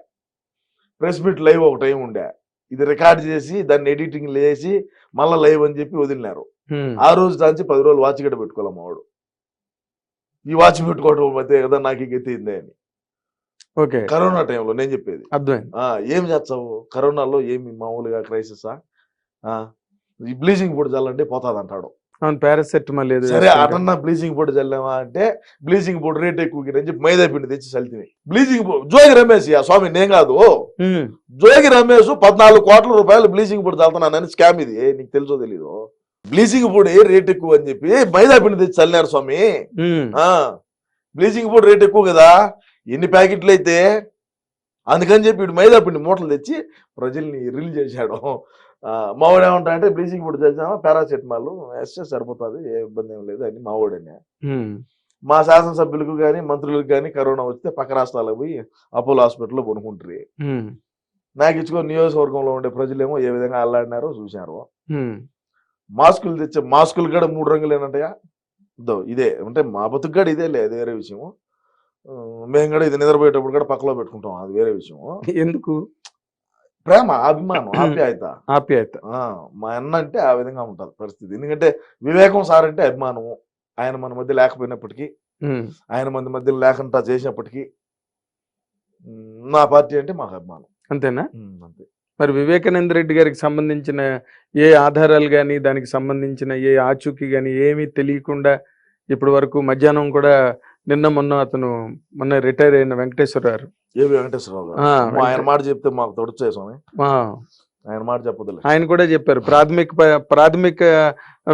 ప్రెస్ మీట్ లైవ్ ఒక టైం ఉండే. ఇది రికార్డ్ చేసి దాన్ని ఎడిటింగ్ చేసి మళ్ళీ లైవ్ అని చెప్పి వదిలినారు. ఆ రోజు దాంచి 10 రోజులు వాచ్ గడ్డ పెట్టుకోవాలి మా వాడు. ఈ వాచ్ పెట్టుకోవడం అయితే కదా నాకు గెత్తిందే అని. ఓకే, కరోనా టైంలో నేను చెప్పేది అర్థమైంది. ఏం చేస్తావు కరోనాలో, ఏమి మామూలుగా క్రైసిసా, ఈ బ్లీచింగ్ పొడి చల్లంటే పోతాది అంటాడు. పారాసెటమాల్ లేదు. సరే అటన్నా బ్లీచింగ్ పొడి చల్లామా అంటే బ్లీచింగ్ పొడి రేట్ ఎక్కువ అని చెప్పి మైదా పిండి తెచ్చి చల్లితే బ్లీచింగ్ పొడి. జోగి రమేష్ ఆ స్వామి నేను కాదు, జోగి రమేష్ 14 కోట్ల రూపాయలు బ్లీచింగ్ పొడి చల్లుతున్నానని స్కామ్. ఇది నీకు తెలుసో తెలీదు? బ్లీచింగ్ పొడి రేట్ ఎక్కువ అని చెప్పి మైదా పిండి తెచ్చి చల్లినారు స్వామి. బ్లీచింగ్ పొడి రేట్ ఎక్కువ కదా, ఎన్ని ప్యాకెట్లు అయితే, అందుకని చెప్పి ఇటు మైదా పిండి మూటలు తెచ్చి ప్రజల్ని రిలీజ్ చేశాడు. మావాడు ఏమంటా అంటే బ్లీచింగ్ పొడి చల్లినామా పారాసెటమాల్ వేస్తే సరిపోతుంది, ఏ ఇబ్బంది ఏం లేదు అని మావాడని. మా శాసనసభ్యులకు కానీ మంత్రులకు కానీ కరోనా వస్తే పక్క రాష్ట్రాలకు పోయి అపోలో హాస్పిటల్లో కొనుక్కుంటారు. నాకు ఇచ్చుకొని నియోజకవర్గంలో ఉండే ప్రజలేమో ఏ విధంగా అల్లాడినారో చూశారు. మాస్కులు తెచ్చే మాస్కులు కూడా 3 రంగులు ఏనంటయా, ఇదే అంటే మా బతుకుగాడు ఇదే లేదు, వేరే విషయము. మేము కూడా ఇది నిద్రపోయేటప్పుడు కూడా పక్కలో పెట్టుకుంటాం, అది వేరే విషయం. ఎందుకు? ప్రేమ, అభిమానం, ఆప్యాయత. ఆప్యాయత. మా అన్న అంటే ఆ విధంగా ఉంటుంది పరిస్థితి. ఎందుకంటే వివేకం సార్ అంటే అభిమానము. ఆయన మన మధ్య లేకపోయినప్పటికీ, ఆయన మన మధ్య లేకుండా చేసినప్పటికీ నా పార్టీ అంటే మాకు అభిమానం. అంతేనా? అంతే. మరి వివేకానంద రెడ్డి గారికి సంబంధించిన ఏ ఆధారాలు కానీ, దానికి సంబంధించిన ఏ ఆచూకీ కానీ ఏమీ తెలియకుండా ఇప్పటి వరకు మధ్యాహ్నం కూడా మొన్న రిటైర్ అయిన వెంకటేశ్వరరావు, ఏవి వెంకటేశ్వరరావు గారు, ఆయన మాట చెప్తే మాకు తొడుచే స్వామి, ఆయన మాట చెప్పదులే. ఆయన కూడా చెప్పారు ప్రాథమిక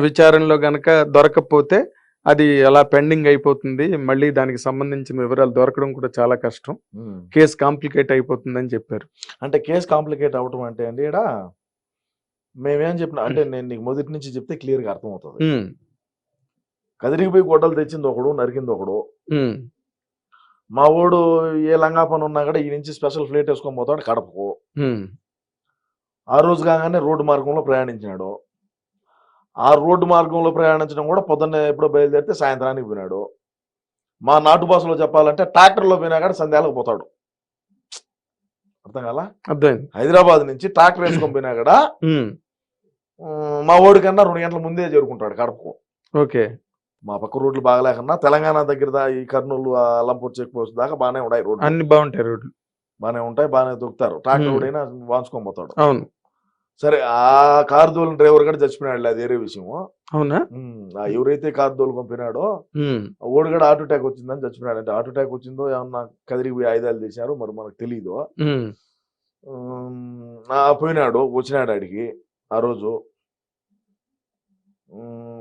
విచారణలో గనక దొరకకపోతే అది అలా పెండింగ్ అయిపోతుంది, మళ్ళీ దానికి సంబంధించిన వివరాలు దొరకడం కూడా చాలా కష్టం, కేసు కాంప్లికేట్ అయిపోతుందని చెప్పారు. అంటే కేసు కాంప్లికేట్ అవటం అంటే అండి, ఇక్కడ మేమేం చెప్పినా అంటే నేను నీకు మొదటి నుంచి చెప్తే క్లియర్ గా అర్థమవుతుంది. కదిరికి పోయి గొడ్డలు తెచ్చింది ఒకడు, నరికింది ఒకడు. మా ఓడు ఏ లంగా పని ఉన్నా కూడా ఈ నుంచి స్పెషల్ ఫ్లైట్ వేసుకొని పోతాడు కడపకు. ఆ రోజు కాగానే రోడ్డు మార్గంలో ప్రయాణించినాడు. ఆ రోడ్డు మార్గంలో ప్రయాణించడం కూడా పొద్దున్నే ఎప్పుడో బయలుదేరితే సాయంత్రానికి పోయినాడు. మా నాటు భాషలో చెప్పాలంటే ట్రాక్టర్లో పోయినా కూడా సంధ్యాలకు పోతాడు. అర్థం కాలా? అర్థమైంది. హైదరాబాద్ నుంచి ట్రాక్టర్ వేసుకొని పోయినా కూడా మా ఓడి కన్నా 2 గంటల ముందే చేరుకుంటాడు కడపకు. ఓకే. మా పక్క రోడ్లు బాగలేకన్నా తెలంగాణ దగ్గర ఈ కర్నూలు, అల్లంపూర్ చెక్ పోస్ట్ దాకా బాగానే ఉన్నాయి రోడ్లు, అన్ని బాగుంటాయి, రోడ్లు బాగానే ఉంటాయి, బాగానే దొరుకుతారు. ట్రాక్టర్ కూడా వాంచుకొని పోతాడు. అవును. సరే, ఆ కారు దోలిన డ్రైవర్ కూడా చచ్చిపోయినాడు, అది వేరే విషయం. అవునా? ఎవరైతే కారు దోలుకొని పోయినాడో ఓడి కూడా హార్ట్ అటాక్ వచ్చిందని చచ్చిపోయినాడు. అంటే హార్ట్ అటాక్ వచ్చిందో ఏమన్నా కదిరికి పోయి ఆయుధాలు తీశారు, మరి మనకు తెలీదు. పోయినాడు, వచ్చినాడు ఆడికి ఆ రోజు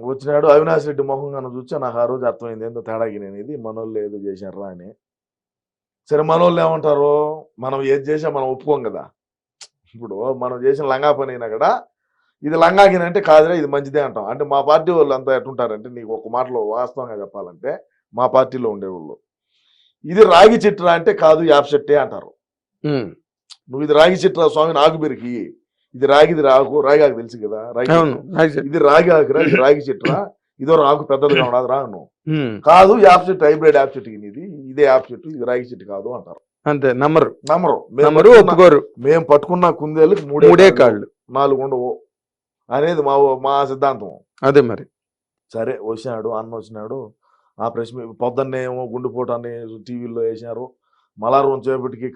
వచ్చినాడు. అవినాష్ రెడ్డి మొహంగా చూస్తే నాకు ఆ రోజు అర్థమైంది ఏందో తేడాకి, నేను ఇది మనోళ్ళు ఏదో చేశారా అని. సరే, మనోళ్ళు ఏమంటారు, మనం ఏది చేసా మనం ఒప్పుకోం కదా. ఇప్పుడు మనం చేసిన లంగా పని అయినా కూడా ఇది లంగాకిన అంటే కాదురా ఇది మంచిదే అంటాం. అంటే మా పార్టీ వాళ్ళు అంతా ఎట్టుంటారంటే, నీకు ఒక మాటలో వాస్తవంగా చెప్పాలంటే మా పార్టీలో ఉండేవాళ్ళు ఇది రాగి చెట్టురా అంటే కాదు యాప్ చెట్టే అంటారు. నువ్వు ఇది రాగి చెట్టురా స్వామి నాకు బెరికి, ఇది రాగిది రాగి ఆకు తెలుసు కదా, ఇది రాగి ఆకురా, ఇది రాగి చెట్టురా, ఇదో రాకు పెద్దదిగా ఉండదు రా నువ్వు కాదు, యాప్ చెట్టు హైబ్రిడ్ యాప్ చెట్టు ఇది, ఇదే యాప్ చెట్టు, ఇది రాగి చెట్టు కాదు అంటారు. అంతే, నమ్మరు ఒప్పుకోరు. మేము పట్టుకున్న కుందేళ్ళకి 3 కాళ్ళు 4 ఉండవు అనేది మా సిద్ధాంతం. అదే మరి. సరే, వచ్చినాడు అన్న, వచ్చినాడు. ఆ ప్రెస్ పొద్దున్నే ఏమో గుండెపోటాన్ని టీవీలో వేసినారు. మలారం చేపటికి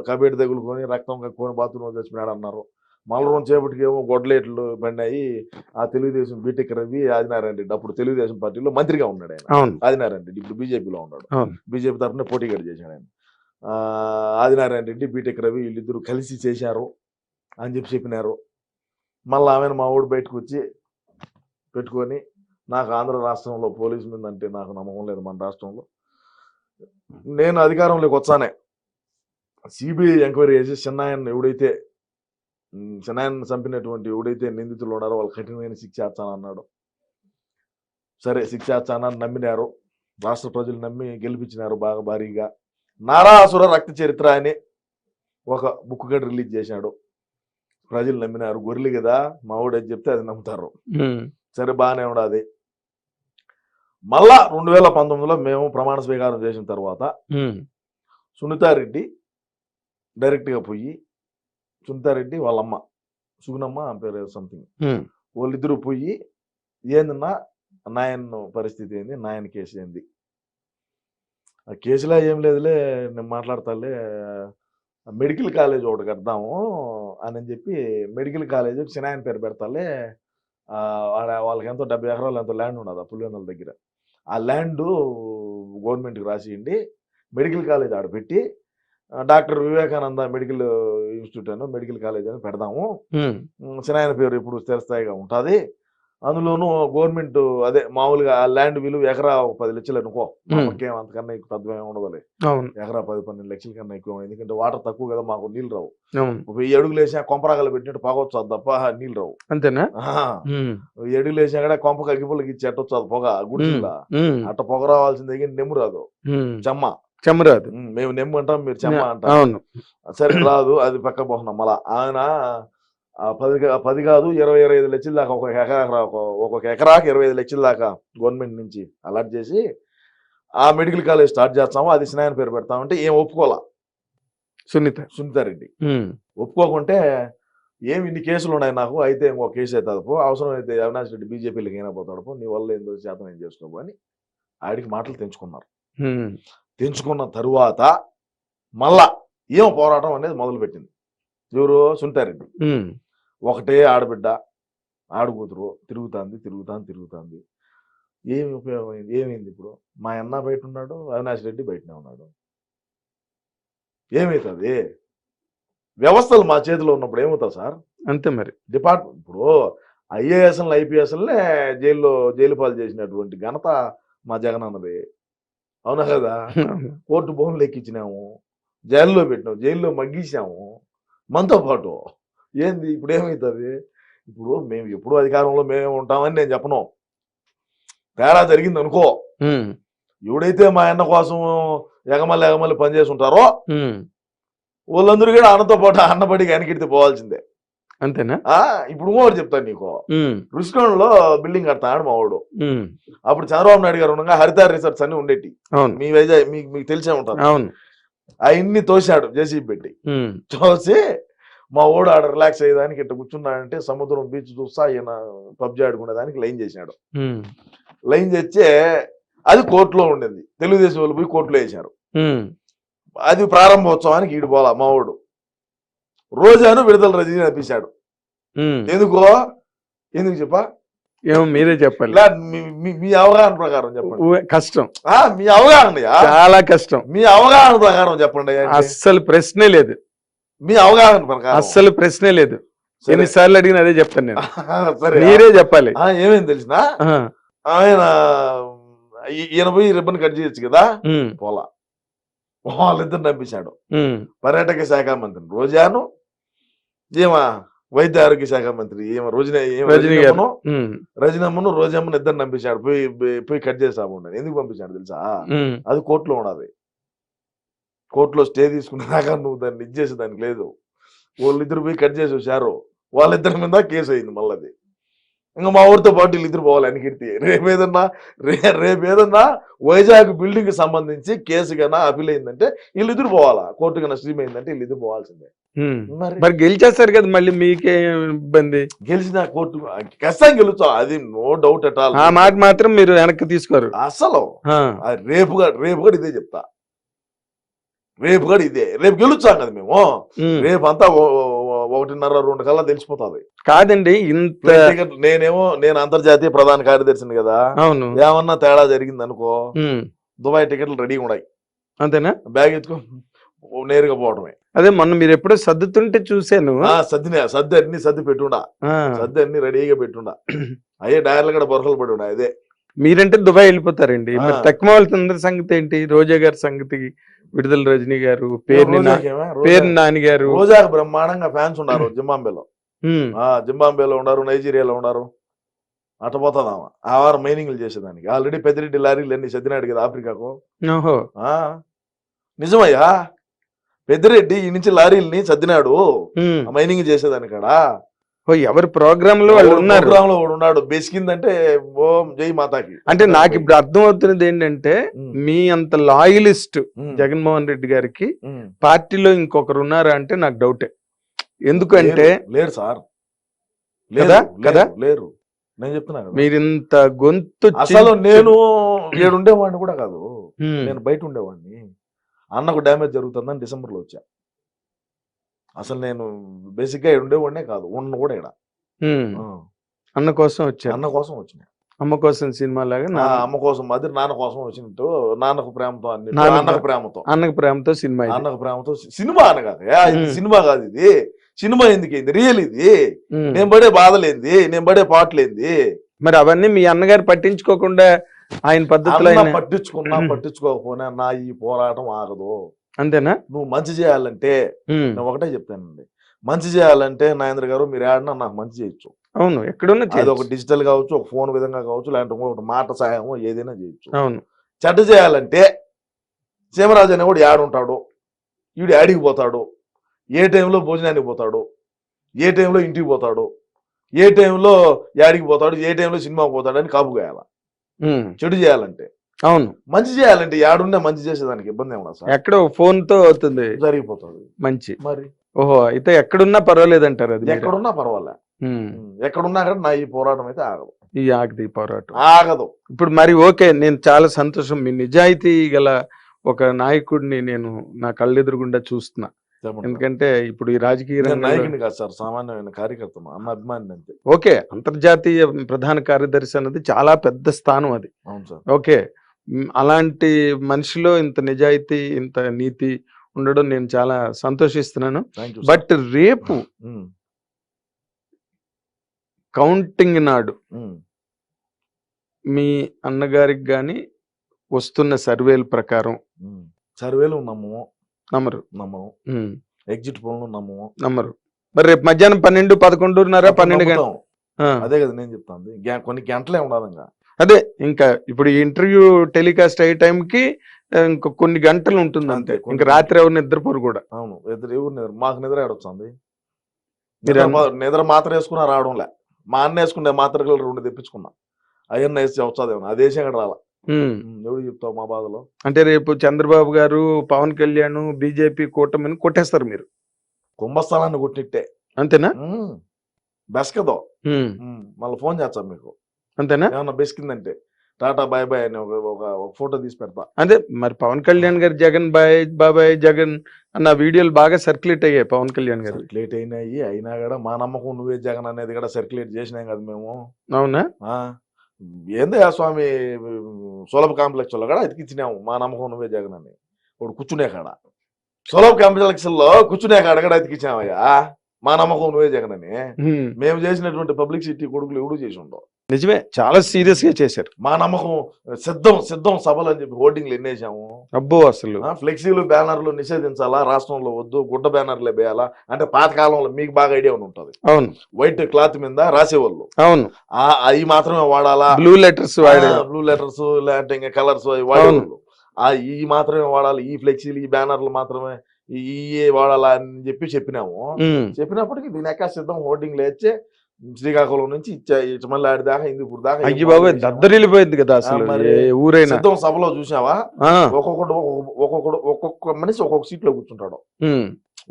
కబేటి తగులుకొని రక్తం కక్కుని బాత్రూంలో చచ్చిపోయాడు అన్నారు. మలరం చేపటికి ఏమో గొడ్లేట్లు పడినాయి. ఆ తెలుగుదేశం బీటెక్ రవి ఆదినారాయణ రెడ్డి అప్పుడు తెలుగుదేశం పార్టీలో మంత్రిగా ఉన్నాడు ఆయన. ఆదినారాయణ రెడ్డి ఇప్పుడు బీజేపీలో ఉన్నాడు, బీజేపీ తరఫున పోటీగా చేశాడు ఆయన. ఆదినారాయణ రెడ్డి, బీటెక్ రవి వీళ్ళిద్దరూ కలిసి చేశారు అని చెప్పినారు. మళ్ళీ ఆమెను మా ఊడు బయటకు వచ్చి పెట్టుకొని, నాకు ఆంధ్ర రాష్ట్రంలో పోలీసు మీద అంటే నాకు నమ్మకం లేదు, మన రాష్ట్రంలో నేను అధికారంలోకి వచ్చానే సిబిఐ ఎంక్వైరీ చేసి చిన్నాయన్ని చంపినటువంటి ఎవడైతే నిందితులు ఉన్నారో వాళ్ళు కఠినమైన శిక్ష చేస్తానన్నాడు. సరే, శిక్ష చేస్తానని నమ్మినారు, రాష్ట్ర ప్రజలు నమ్మి గెలిపించినారు బాగా భారీగా. నారాసుర రక్త చరిత్ర అని ఒక బుక్ గడ్ రిలీజ్ చేశాడు. ప్రజలు నమ్మినారు, గొర్రెలు కదా మా ఊడు చెప్తే అది నమ్ముతారు. సరే, బాగానే ఉండదు. మళ్ళా 2019లో మేము ప్రమాణ స్వీకారం చేసిన తర్వాత సునీతారెడ్డి డైరెక్ట్గా పోయి, సునీతారెడ్డి వాళ్ళమ్మ సుగుణమ్మ పేరు సంథింగ్, వాళ్ళిద్దరూ పోయి ఏందన్నా నాయన్ పరిస్థితి ఏంది, నాయన్ కేసు ఏంది, ఆ కేసులో ఏం లేదులే నేను మాట్లాడతాలే, మెడికల్ కాలేజ్ ఒకటి కడదాము అని చెప్పి మెడికల్ కాలేజ్ చిన్నాయన పేరు పెడతాలే, వాళ్ళకి ఎంతో 70 ఎకరాలు ఎంతో ల్యాండ్ ఉన్నది ఆ పులివెందుల దగ్గర, ఆ ల్యాండ్ గవర్నమెంట్కి రాసియండి, మెడికల్ కాలేజ్ ఆడ పెట్టి డాక్టర్ వివేకానంద మెడికల్ ఇన్స్టిట్యూట్ అని మెడికల్ కాలేజ్ అని పెడదాము, చిన్నాయన పేరు ఇప్పుడు స్థిరస్థాయిగా ఉంటుంది, అందులోనూ గవర్నమెంట్ అదే మామూలుగా ఆ ల్యాండ్ విలువ ఎకరా 10 లక్షలు అనుకో, మనకేం అంతకన్నా పెద్ద ఉండదు, ఎకరా 10-12 లక్షల కన్నా ఎక్కువ, ఎందుకంటే వాటర్ తక్కువ కదా, మాకు నీళ్ళు రావు, 1000 అడుగులు వేసినా కొంపరాగలు పెట్టినట్టు పొగవచ్చు అది తప్ప నీళ్ళు రావు. అంతేనా? 1000 అడుగులు వేసినా కూడా కొంపకు అగ్గిపుల్లకి ఇచ్చి ఎట్టొచ్చు అది పొగ గుడిలా, అట్ట పొగ రావాల్సిందే, నెమ్ము రాదు, చెమ్మ రాదు, మేము నెమ్ము అంటాం, మీరు చెమ్మ అంటాం. సరే, రాదు, అది పక్క పోతున్నాం. మళ్ళా ఆయన 10 కాదు 20-25 లక్షల దాకా ఒక్కొక్క ఎకరాకి 25 లక్షల దాకా గవర్నమెంట్ నుంచి అలాట్ చేసి ఆ మెడికల్ కాలేజ్ స్టార్ట్ చేస్తాము, అది స్నాయన పేరు పెడతామంటే ఏం ఒప్పుకోలా సునీతారెడ్డి. ఒప్పుకోకుంటే ఏమి ఇన్ని కేసులు ఉన్నాయి నాకు, అయితే ఇంకో కేసు అవుతుంది పో, అవసరం అయితే అవినాష్ రెడ్డి బీజేపీలోకి అయినా పోతాడు పో, నీ వల్ల ఏందో శాతం ఏం చేసుకోబో అని ఆడికి మాటలు తెంచుకున్నారు. తెంచుకున్న తరువాత మళ్ళా ఏం పోరాటం అనేది మొదలు పెట్టింది ఎవరు? సునీతారెడ్డి. ఒకటే ఆడబిడ్డ ఆడుకూతురు తిరుగుతాంది. ఏమి ఉపయోగం అయింది? ఏమైంది? ఇప్పుడు మా అన్న బయట ఉన్నాడు, అవినాష్ రెడ్డి బయటనే ఉన్నాడు. ఏమవుతుంది? వ్యవస్థలు మా చేతిలో ఉన్నప్పుడు ఏమవుతుంది సార్? అంతే మరి. డిపార్ట్మెంట్ ఇప్పుడు ఐఏఎస్ఎల్ ఐపీఎస్ఎల్నే జైలు పాలు చేసినటువంటి ఘనత మా జగన్ అన్నది, అవునా కదా? కోర్టు భూములు ఎక్కించినాము, జైల్లో పెట్టినాము, జైల్లో మగ్గించాము మనతో పాటు. ఏంది ఇప్పుడు ఏమవుతుంది? ఇప్పుడు మేము ఎప్పుడు అధికారంలో మేమే ఉంటామని నేను చెప్పను, తేడా జరిగింది అనుకో, ఎవడైతే మా అన్న కోసం ఎగమల్లి పనిచేసి ఉంటారో వాళ్ళందరూ కూడా అన్నతో పాటు అన్నబడికి వెనకెడితే పోవాల్సిందే. అంతేనా? ఇప్పుడు ఇంకోటి చెప్తాను నీకు. రుషికొండలో బిల్డింగ్ కడతాడు మా వాడు. అప్పుడు చంద్రబాబు నాయుడు గారు ఉండగా హరిత రిసార్ట్స్ అన్ని ఉండేటి, మీ వైజాగ్ మీకు తెలిసే ఉంటారు. అవన్నీ తోసాడు జేసీబీ పెట్టి. తోసి మా ఓడు ఆడ రిలాక్స్ అయ్యేదానికి ఇట్లా కూర్చున్నాడంటే సముద్రం బీచ్ చూస్తా ఈయన పబ్జి ఆడుకునేదానికి లైన్ చేశాడు. లైన్ చేస్తే అది కోర్టులో ఉండేది, తెలుగుదేశం వాళ్ళు పోయి కోర్టులో వేశారు. అది ప్రారంభోత్సవానికి ఈడు పోలా మా ఓడు. రోజాను విడుదల రజనీ అనిపించాడు. ఎందుకు చెప్పా? ఏమో మీరే చెప్పాలి. మీ అవగాహన ప్రకారం చెప్పండి. కష్టం. మీ అవగాహన చాలా కష్టం. మీ అవగాహన ప్రకారం చెప్పండి. అస్సలు ప్రశ్నే లేదు. మీ అవగాహన ప్రకారం అస్సలు ప్రశ్నే లేదు. ఎన్నిసార్లు అడిగిన అదే చెప్తాను నేను. మీరే చెప్పాలి. ఏమేమి తెలిసిన ఆయన ఈయన పోయి రిబ్బన్ కట్ చేయొచ్చు కదా, పోలా. వాళ్ళిద్దరు నంపించాడు. పర్యాటక శాఖ మంత్రి రోజాను, ఏమా వైద్య ఆరోగ్య శాఖ మంత్రి ఏమో రజనమ్మను రోజమ్మను ఇద్దరు నంపించాడు. పోయి కట్ చేసాము. ఎందుకు పంపించాడు తెలుసా? అది కోర్టులో ఉన్నది. కోర్టులో స్టే తీసుకునేదాకా నువ్వు దాన్ని ఇచ్చేసి దానికి లేదు. వాళ్ళిద్దరు పోయి కట్ చేసి వచ్చారు. వాళ్ళిద్దరి మీద కేసు అయింది. మళ్ళీ అది ఇంకా మా ఊరితో పాటు వీళ్ళిద్దరు పోవాలి అనికీర్తి. రేపేదన్నా వైజాగ్ బిల్డింగ్ కి సంబంధించి కేసు కన్నా అపీల్ అయిందంటే వీళ్ళిద్దరు పోవాలా, కోర్టు కన్నా స్ట్రీమ్ అయిందంటే వీళ్ళిద్దరు పోవాల్సిందే. మరి గెలిచేస్తారు కదా, మళ్ళీ మీకే ఇబ్బంది. గెలిచిన కోర్టు ఖచ్చితంగా గెలుస్తాం, అది నో డౌట్ అట్ ఆల్. ఆ మాట మాత్రం మీరు వెనక్కి తీసుకోరు అసలు. రేపు కూడా ఇదే చెప్తా, రేపు కూడా ఇదే. రేపు గెలుచాం కదా మేము. రేపు అంతా 1:30-2 కల్లా తెలిసిపోతుంది. కాదండి, ఇంత నేను అంతర్జాతీయ ప్రధాన కార్యదర్శిని కదా. అవును. ఏమన్నా తేడా జరిగింది అనుకో, దుబాయ్ టికెట్లు రెడీగా ఉన్నాయి. అంతేనా? బ్యాగ్ ఎత్తుకో నేరుగా పోవడమే. అదే మొన్న మీరు ఎప్పుడో సర్దుతుంటే చూసాను. సర్ది అన్ని పెట్టుండా, సర్ది అన్ని రెడీగా పెట్టుండా. అయ్యే డైర్లు కూడా బొరకలు పడి ఉన్నాయి. అదే మీరంటే దుబాయ్ వెళ్ళిపోతారండి. మరి తక్కువ వాళ్ళ సంగతి ఏంటి? రోజా గారి సంగతి, విడుదల రజనీ గారు, పేరు నాని గారు. రోజాకు బ్రహ్మాండంగా ఫ్యాన్స్ ఉన్నారు జింబాబేలో. జింబాబేలో ఉన్నారు, నైజీరియాలో ఉన్నారు. అట్టపోతుందామా ఆ వారం మైనింగ్లు చేసేదానికి. ఆల్రెడీ పెద్దిరెడ్డి లారీలు అన్ని సర్దినాడు కదా ఆఫ్రికాకు. నిజమయ్యా, పెద్దిరెడ్డి ఈ నుంచి లారీలని సర్దినాడు మైనింగ్ చేసేదానికాడా. ఎవరి ప్రోగ్రామ్ లో వాళ్ళు ఉన్నాడు. బెసికిందంటే ఓం జై మాతాకి. అంటే నాకు ఇప్పుడు అర్థం అవుతున్నది ఏంటంటే, మీ అంత లాయలిస్ట్ జగన్మోహన్ రెడ్డి గారికి పార్టీలో ఇంకొకరు ఉన్నారా అంటే నాకు డౌటే. ఎందుకంటే లేరు సార్, కదా లేరు. నేను చెప్తున్నా మీరింత గొంతు. అసలు నేను ఏడుండేవాడిని కూడా కాదు, నేను బయట ఉండేవాడిని. అన్నకు డ్యామేజ్ జరుగుతుందని డిసెంబర్లో వచ్చా. అసలు నేను బేసిక్ గా ఉండేవాడినే కాదు, ఉన్న కూడా ఇక్కడ అన్న కోసం వచ్చా. అన్న కోసం వచ్చిన, అమ్మ కోసం సినిమా లాగా. అమ్మ కోసం మాదిరి నాన్న కోసం వచ్చినట్టు, నాన్నకు ప్రేమతో అన్ని, అన్నకు ప్రేమతో సినిమా, అన్నకు ప్రేమతో సినిమా అనగాదు. సినిమా కాదు ఇది. సినిమా ఎందుకైంది? రియల్ ఇది. నేను పడే బాధలేంది, నేను పడే పాటలేంది. మరి అవన్నీ మీ అన్నగారు పట్టించుకోకుండా ఆయన పద్ధతిలో పట్టించుకోకపోయినా నా ఈ పోరాటం ఆగదు. అంతేనా? నువ్వు మంచి చేయాలంటే నేను ఒకటే చెప్తానండి, మంచి చేయాలంటే నాగేంద్ర గారు మీరు ఆడినా నాకు మంచి చేయొచ్చు. అవును, ఎక్కడున్నా అది ఒక డిజిటల్ కావచ్చు, ఒక ఫోన్ విధంగా కావచ్చు, లేదంటే ఒక మాట సహాయం ఏదైనా చేయొచ్చు. అవును. చెడ్డ చేయాలంటే సీమరాజు అనే కూడా యాడుంటాడు, వీడు యాడికి పోతాడు, ఏ టైంలో భోజనానికి పోతాడు, ఏ టైంలో ఇంటికి పోతాడు, ఏ టైంలో యాడికి పోతాడు, ఏ టైంలో సినిమాకి పోతాడు అని కాపు కాయాల. చెడు చేయాలంటే అవును, మంచి చేయాలంటే ఏడున్నా మంచి చేసేదానికి ఇబ్బంది ఏమన్నా సార్, ఎక్కడో ఫోన్ తో అవుతుంది జరిగిపోతుంది మంచి. మరి. ఓహో, అయితే ఎక్కడున్నా పర్వాలేదంటారు అది మీరు. ఎక్కడున్నా పర్వాలే, ఉమ్. ఎక్కడున్నా కూడా నా ఈ పోరాటం అయితే ఆగదు, ఈ ఆగది పోరాటం ఆగదు. ఇప్పుడు మరి ఓకే, నేను చాలా సంతోషం, మీ నిజాయితీ గల ఒక నాయకుడిని నేను నా కళ్ళెదురుగుండా చూస్తున్నా. ఎందుకంటే ఇప్పుడు ఈ రాజకీయ నేను రంగంలో నాయకుడిని కాదు సార్, సామాన్యమైన కార్యకర్త, అన్న అభిమాని అంతే. ఓకే, అంతర్జాతీయ ప్రధాన కార్యదర్శి అన్నది చాలా పెద్ద స్థానం అది. అవును సార్. ఓకే, అలాంటి మనిషిలో ఇంత నిజాయితీ ఇంత నీతి ఉండడం నేను చాలా సంతోషిస్తున్నాను. Thank you. బట్ రేపు కౌంటింగ్ నాడు మీ అన్నగారికి గాని వస్తున్న సర్వేల ప్రకారం సర్వేలు నమ్మము, నమ్మరు. నమ్మము, ఉమ్. ఎగ్జిట్ పోల్ను నమ్మము, నమ్మరు. మరి రేపు మధ్యాహ్నం 12, 11:30, 12 గంటలు. అదే కదా నేను చెప్తాను, కొన్ని గంటలే ఉండాలి ఇంకా. అదే ఇంకా ఇప్పుడు ఈ ఇంటర్వ్యూ టెలికాస్ట్ అయ్యే టైంకి ఇంకా కొన్ని గంటలు ఉంటుంది అంతే. అంతే, ఇంకా రాత్రి ఎవరు నిద్రపోరు కూడా. అవును, ఎవరు నిద్ర, మాకు నిద్ర ఏడొచ్చింది, మీరు నిద్ర మాత్రం వేసుకున్నా రావడంలే. మా అన్న వేసుకుంటే మాత్రలు 2 తెప్పించుకున్నా, అయ్యన్న వేసి వచ్చాదేమో, అది వేసి అక్కడ రాలా. ఎవడు చెప్తావు మా బాధలో. అంటే రేపు చంద్రబాబు గారు, పవన్ కళ్యాణ్, బీజేపీ కూటమిని కొట్టేస్తారు మీరు. కుంభస్థలాన్ని కొట్టిట్టే అంతేనా? బెస్కదో మళ్ళీ ఫోన్ చేస్తాం మీకు, అంతేనా? ఏమన్నా బెస్కిందంటే టాటా బాయ్ బాయ్ అని ఒక ఫోటో తీసి పెడతా. అదే మరి పవన్ కళ్యాణ్ గారు జగన్ బాబాయ్ జగన్ అన్న వీడియోలు బాగా సర్క్యులేట్ అయ్యాయి పవన్ కళ్యాణ్ గారు. సర్క్యులేట్ అయినా కూడా మా నమ్మకం నువ్వే జగన్ అనేది కూడా సర్క్యులేట్ చేసినాం కదా మేము. అవునా? ఏందో స్వామి సులభ కాంప్లెక్స్ లో కూడా ఎతికిచ్చినాము మా నమ్మకం నువ్వే జగన్ అని. ఇప్పుడు కూర్చునే కాడ సులభ కాంప్లెక్స్ లో కూర్చునే కాడ కూడా ఎతికిచ్చామయ్యా మా నమ్మకం నువ్వే జగన్ అని. మేము చేసినటువంటి పబ్లిసిటీ కొడుకులు ఎవడు చేసి ఉండవు. నిజమే, చాలా సీరియస్ గా చేశారు. మా నమ్మకం సిద్ధం సభలు అని చెప్పి హోర్డింగ్లు ఎన్నేసాము. అబ్బో, అసలు ఫ్లెక్సీలు బ్యానర్లు నిషేధించాలా, రాష్ట్రంలో వద్దు, గుడ్డ బ్యానర్లే వేయాలా అంటే పాతకాలంలో మీకు బాగా ఐడియా ఉంటుంది. అవును, వైట్ క్లాత్ మీద రాసేవాళ్ళు. అవును, అవి మాత్రమే వాడాలా, బ్లూ లెటర్స్ లేదంటే ఇంకా కలర్స్ వాడేవాళ్ళు. ఈ మాత్రమే వాడాలి, ఈ ఫ్లెక్సీలు ఈ బ్యానర్లు మాత్రమే ఈ వాడాలా అని చెప్పినాము. చెప్పినప్పటికీ దీని ఎక్క సిద్ధం హోర్డింగ్లు వేస్తే శ్రీకాకుళం నుంచి మళ్ళీ ఆడి దాకా హిందూపూర్ దాకా. అయ్యి బాబు, దద్దరిల్లిపోయింది కదా అసలు. ఊరైనా సిద్ధం సభలో చూసావా, ఒక్కొక్క మనిషి ఒక్కొక్క సీట్ లో కూర్చుంటాడు,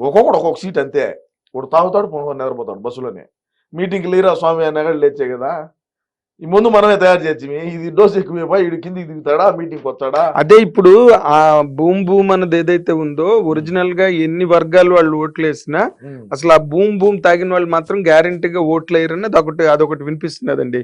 ఒక్కొక్క సీట్ అంతే. ఇప్పుడు తాగుతాడు, నిద్రపోతాడు బస్సులోనే. మీటింగ్కి లేరా స్వామి అన్న కూడా లేచే కదా. ఈ ముందు మనమే తయారు చేసి ఇది డోస్ ఎక్కువ ఇడు కిందికి దిగుతాడా, మీటింగ్కి వస్తాడా. అదే ఇప్పుడు ఆ భూమ్ అన్నది ఏదైతే ఉందో ఒరిజినల్ గా ఎన్ని వర్గాలు వాళ్ళు ఓట్లు వేసినా అసలు ఆ భూమ్ తాగిన వాళ్ళు మాత్రం గ్యారంటీగా ఓట్లు వేయరని అదొకటి వినిపిస్తున్నదండి.